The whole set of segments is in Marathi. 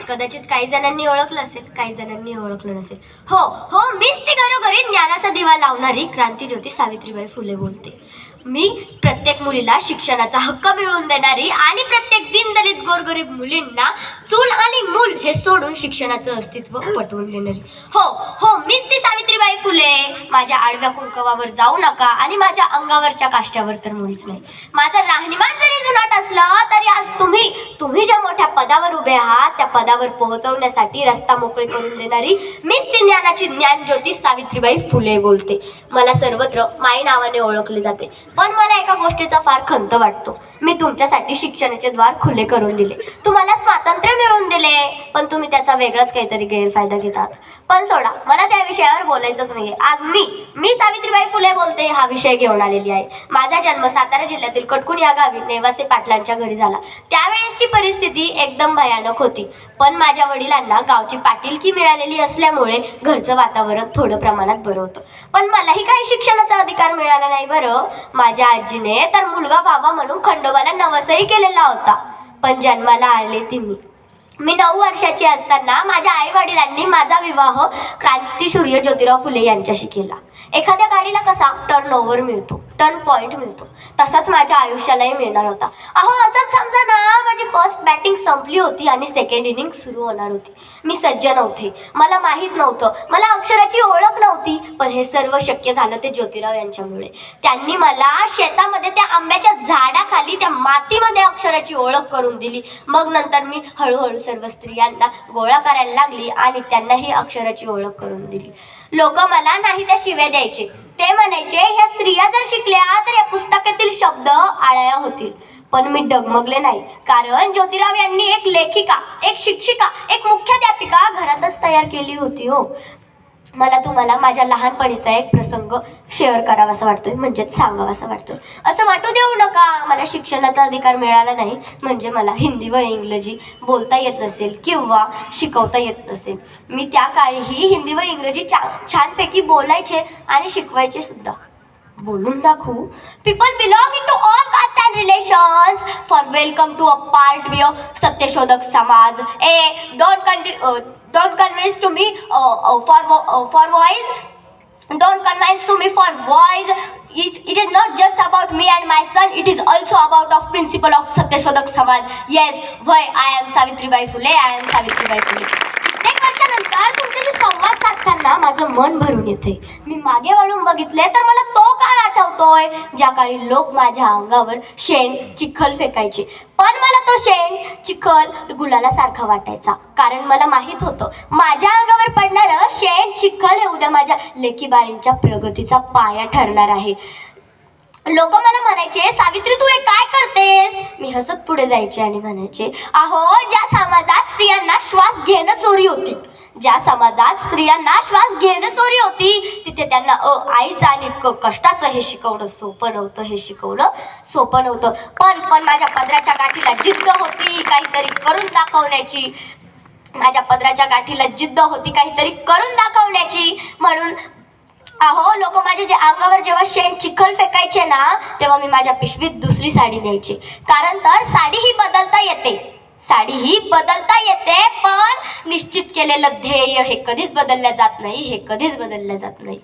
कदाचित काही जणांनी ओळखलं असेल, काही जणांनी ओळखलं नसेल. हो हो, मीच ती घरोघरी ज्ञानाचा दिवा लावणारी क्रांतीज्योती सावित्रीबाई फुले बोलते. मी प्रत्येक मुलीला शिक्षणाचा हक्क मिळवून देणारी आणि प्रत्येक दीनदलित गोरगरीब मुलींना चूल आणि मूल हे सोडून शिक्षणाचं अस्तित्व पटवून देणारी. हो हो, मीच ती सावित्रीबाई फुले. माझ्या आडव्या कुंकवावर जाऊ नका आणि माझ्या अंगावरच्या काष्ट्यावर तर मुळीच नाही. माझं राहणीमान जरी जुनाट असलं तरी आज तुम्ही ज्या मोठ्या पदावर उभे आहात त्या पदावर पोहोचवण्यासाठी रस्ता मोकळे करून देणारी मीच ती ज्ञानाची ज्ञानज्योती सावित्रीबाई फुले बोलते. मला सर्वत्र माई नावाने ओळखले जाते, पण मला एका गोष्टीचा फार खंत वाटतो. मी तुमच्यासाठी शिक्षणाचे द्वार खुले करून दिले, तुम्हाला स्वातंत्र्य मिळवून दिले, पण तुम्ही त्याचा वेगळाच काहीतरी गैरफायदा घेतात. पण सोडा, मला त्या विषयावर बोलायचंच नाहीये. आज मी सावित्रीबाई फुले बोलते हा विषय घेऊन आलेली आहे. माझा जन्म सातारा जिल्ह्यातील कटकुण या गावी नेवासे पाटलांच्या घरी झाला. त्यावेळेसची परिस्थिती एकदम भयानक होती, पण माझ्या वडिलांना गावची पाटीलकी मिळालेली असल्यामुळे घरचं वातावरण थोडं प्रमाणात बरं होतं. पण मलाही काही शिक्षणाचा अधिकार मिळाला नाही बरं. माझ्या आजीने तर मुलगा व्हावा म्हणून खंडोबाला नवसही केलेला होता, पण जन्माला आले ती मी 9 वर्षाची असताना माझ्या आई वडिलांनी माझा विवाह क्रांतीसूर्य ज्योतिराव फुले यांच्याशी केला. एखाद्या गाडीला कसा टर्न ओव्हर मिळतो, टर्न पॉइंट मिळतो, तसाच माझ्या आयुष्यालाही मिळणार होता. अहो, असंच समजा ना, माझी फर्स्ट बॅटिंग संपली होती आणि सेकंड इनिंग सुरू होणार होती. मी सज्ज नव्हते, मला माहीत नव्हतं, मला अक्षराची ओळख नव्हती, पण हे सर्व शक्य झालं ते ज्योतिराव यांच्यामुळे. त्यांनी मला शेतामध्ये त्या आंब्याच्या झाडाखाली त्या मातीमध्ये अक्षराची ओळख करून दिली. मग नंतर मी हळूहळू सर्व स्त्रियांना गोळा करायला लागली आणि त्यांनाही अक्षराची ओळख करून दिली. लोक मला नाही त्या शिव्या द्यायचे. ते म्हणायचे, ह्या स्त्रिया जर शिकल्या तर या पुस्तकातील शब्द आळ्या होतील. पण मी डगमगले नाही, कारण ज्योतिराव यांनी एक लेखिका, एक शिक्षिका, एक मुख्याध्यापिका घरातच तयार केली होती. हो, मला तुम्हाला माझ्या लहानपणीचा एक प्रसंग शेअर करावासा वाटतोय, म्हणजेच सांगावासा वाटतोय. असं वाटू देऊ नका मला शिक्षणाचा अधिकार मिळाला नाही म्हणजे मला हिंदी व इंग्रजी बोलता येत नसेल किंवा शिकवता येत नसेल. मी त्या काळीही हिंदी व इंग्रजी छानपैकी बोलायचे आणि शिकवायचे सुद्धा. बोलून दाखवू. People belonging to all caste and relations for welcome to a part B of Satyashodhak Samaj. Don't convince to me for voice. Don't convince to me for voice. It is not just about me and my son. It is also about of principle of Satyashodak Samaj. Yes, why I am Savitribai Phule. I am Savitribai Phule. एक वर्षानंतर तुमच्याशी संवाद साधताना माझं मन भरून येते. मी मागे वळून बघितले तर मला तो काळ आठवतोय ज्या काळी लोक माझ्या अंगावर शेण चिखल फेकायचे. पण मला तो शेण चिखल गुलालासारखा वाटायचा, कारण मला माहित होतं माझ्या अंगावर पडणारं शेण चिखल हे उद्या माझ्या लेकी बाळींच्या प्रगतीचा पाया ठरणार आहे. लोक मला म्हणायचे, सावित्री तू हे काय करतेस? मी हसत पुढे जायचे आणि म्हणायचे, अहो, ज्या समाजात स्त्रियांना श्वास घेणं चोरी होती, ज्या समाजात स्त्रियांना श्वास घेणं चोरी होती, तिथे त्यांना आईचं आणि कष्टाचं हे शिकवणं सोपं नव्हतं. हे शिकवणं सोपं नव्हतं. पण माझ्या पदराच्या गाठीला जिद्द होती काहीतरी करून दाखवण्याची. माझ्या पदराच्या गाठीला जिद्द होती काहीतरी करून दाखवण्याची. म्हणून अहो, लोक माझ्या अंगावर जेव्हा शेण चिखल फेकायचे ना, तेव्हा मी माझ्या पिशवीत दुसरी साडी न्यायची. कारण तर साडी ही बदलता येते, पण निश्चित केलेलं ध्येय हे कधीच बदलल्या जात नाही.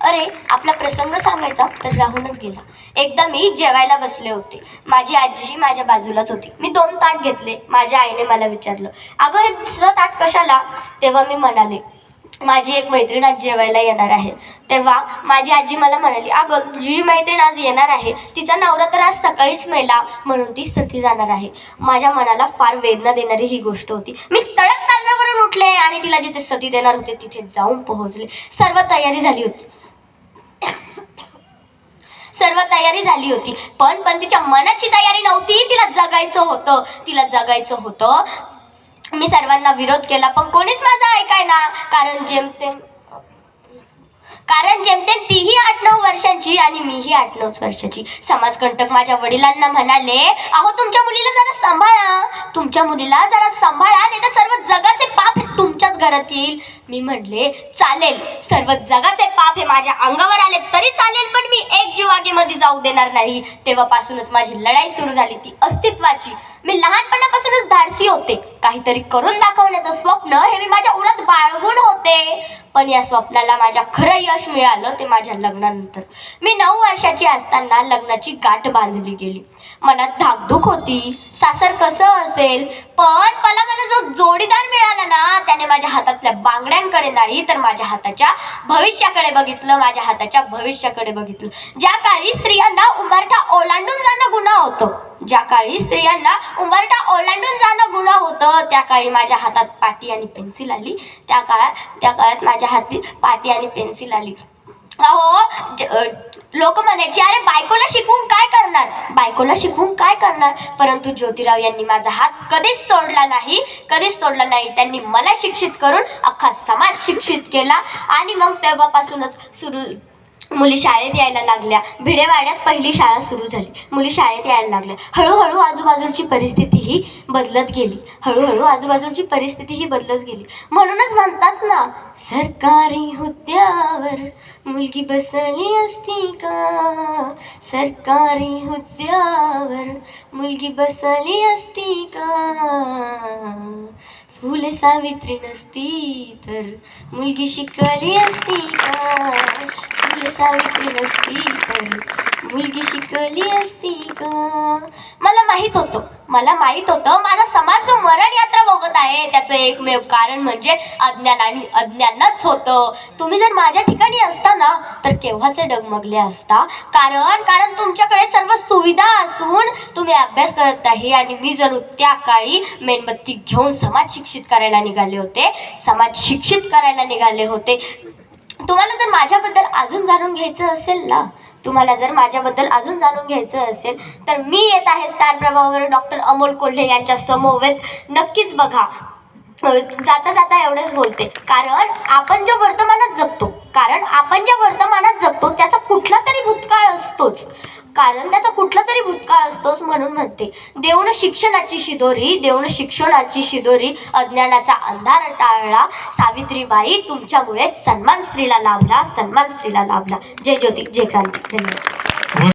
अरे, आपला प्रसंग सांगायचा तर राहूनच गेला. एकदा मी जेवायला बसले होते. माझी आजी माझ्या बाजूलाच होती. मी 2 ताट घेतले. माझ्या आईने मला विचारलं, अगं, हे दुसरं ताट कशाला? तेव्हा मी म्हणाले, माझी एक मैत्रीण आज जेवायला येणार आहे. तेव्हा माझी आजी मला म्हणाली, अगं, तुझी मैत्रीण आज येणार आहे, तिचा नवरा तर आज सकाळीच मेला म्हणून ती सती जाणार आहे. माझ्या मनाला फार वेदना देणारी ही गोष्ट होती. मी तडक तालण्यावरून उठले आणि तिला जिथे सती देणार होते तिथे जाऊन पोहोचले. सर्व तयारी झाली होती, पण तिच्या मनाची तयारी नव्हती. तिला जगायचं होतं. मी सर्वांना विरोध केला, पण कोणीच माझा ऐकायना. कारण जेमतेम तीही 8-9 वर्षांची आणि मीही 8-9 वर्षाची. समाजकंटक माझ्या वडिलांना म्हणाले, अहो, तुमच्या मुलीला जरा सांभाळा, नाही तर सर्व जगाचे पाप हे तुमच्याच घरात येईल. मी म्हणले, चालेल, सर्व जगाचे पाप हे माझ्या अंगावर आले तरी चालेल, पण मी एक जीवागीमध्ये जाऊ देणार नाही. तेव्हापासूनच माझी लढाई सुरू झाली, ती अस्तित्वाची. मी लहानपणापासूनच धाडसी होते. काहीतरी करून दाखवण्याचं स्वप्न हे मी माझ्या उरात बाळगून होते. पण या स्वप्नाला माझ्या खरं यश मिळालं ते माझ्या लग्नानंतर. मी 9 वर्षाची असताना लग्नाची गाठ बांधली गेली. मनात धाकधूक होती, सासर कसं असेल. पण मला जो जोडीदार मिळाला ना त्याने माझ्या हातातल्या बांगड्यांकडे नाही तर माझ्या हाताच्या भविष्याकडे बघितलं, माझ्या हाताच्या भविष्याकडे बघितलं. ज्या काळी स्त्रियांना उंबरठा ओलांडून जाणं गुन्हा होतं, ज्या काळी स्त्रियांना उंबरठा ओलांडून जाणं गुन्हा होतं, त्या काळी माझ्या हातात पाटी आणि पेन्सिल आली. त्या काळात माझ्या हाती पाटी आणि पेन्सिल आली. अहो, लोक म्हणायचे अरे बायकोला शिकवून काय करणार, बायकोला शिकवून काय करणार. परंतु ज्योतिराव यांनी माझा हात कधीच सोडला नाही, कधीच सोडला नाही. त्यांनी मला शिक्षित करून अख्खा समाज शिक्षित केला. आणि मग तेव्हापासूनच मुली शाळेत यायला लागल्या. भिडेवाड्यात पहिली शाळा सुरू झाली, मुली शाळेत यायला लागल्या. हळूहळू आजूबाजूची परिस्थितीही बदलत गेली, हळूहळू आजूबाजूची परिस्थितीही बदलत गेली. म्हणूनच म्हणतात ना, सरकारी हुद्द्यावर मुलगी बसली असती का, सरकारी हुद्द्यावर मुलगी बसली असती का, फुले सावित्री नसती तर मुलगी शिकली असती का, फुले सावित्री नसती तर मुलगी शिकली असती का. मला माहित होतं माझा समाज जो मरण यात्रा बघत आहे त्याचं एकमेव कारण म्हणजे अज्ञान आणि अज्ञानच होतं. तुम्ही जर माझ्या ठिकाणी असता ना तर केव्हाचे डगमगले असता. कारण तुमच्याकडे सर्व सुविधा असून तुम्ही अभ्यास करत नाही आणि मी जणू त्या काळी मेणबत्ती घेऊन समाज शिक्षित करायला निघाले होते, समाज शिक्षित करायला निघाले होते. तुम्हाला जर माझ्याबद्दल अजून जाणून घ्यायचं असेल ना, तुम्हाला जर माझ्याबद्दल अजून जाणून घ्यायचं असेल तर मी येत आहे स्टार प्रभावर डॉक्टर अमोल कोल्हे यांच्या समवेत. नक्कीच बघा. जाता जाता एवढंच बोलते, कारण आपण ज्या वर्तमानात जगतो त्याचा कुठला तरी भूतकाळ असतोच. म्हणून म्हणते, देऊन शिक्षणाची शिदोरी अज्ञानाचा अंधार टाळला. सावित्रीबाई तुमच्यामुळे सन्मान स्त्रीला लाभला. जय ज्योती, जय क्रांती. धन्यवाद.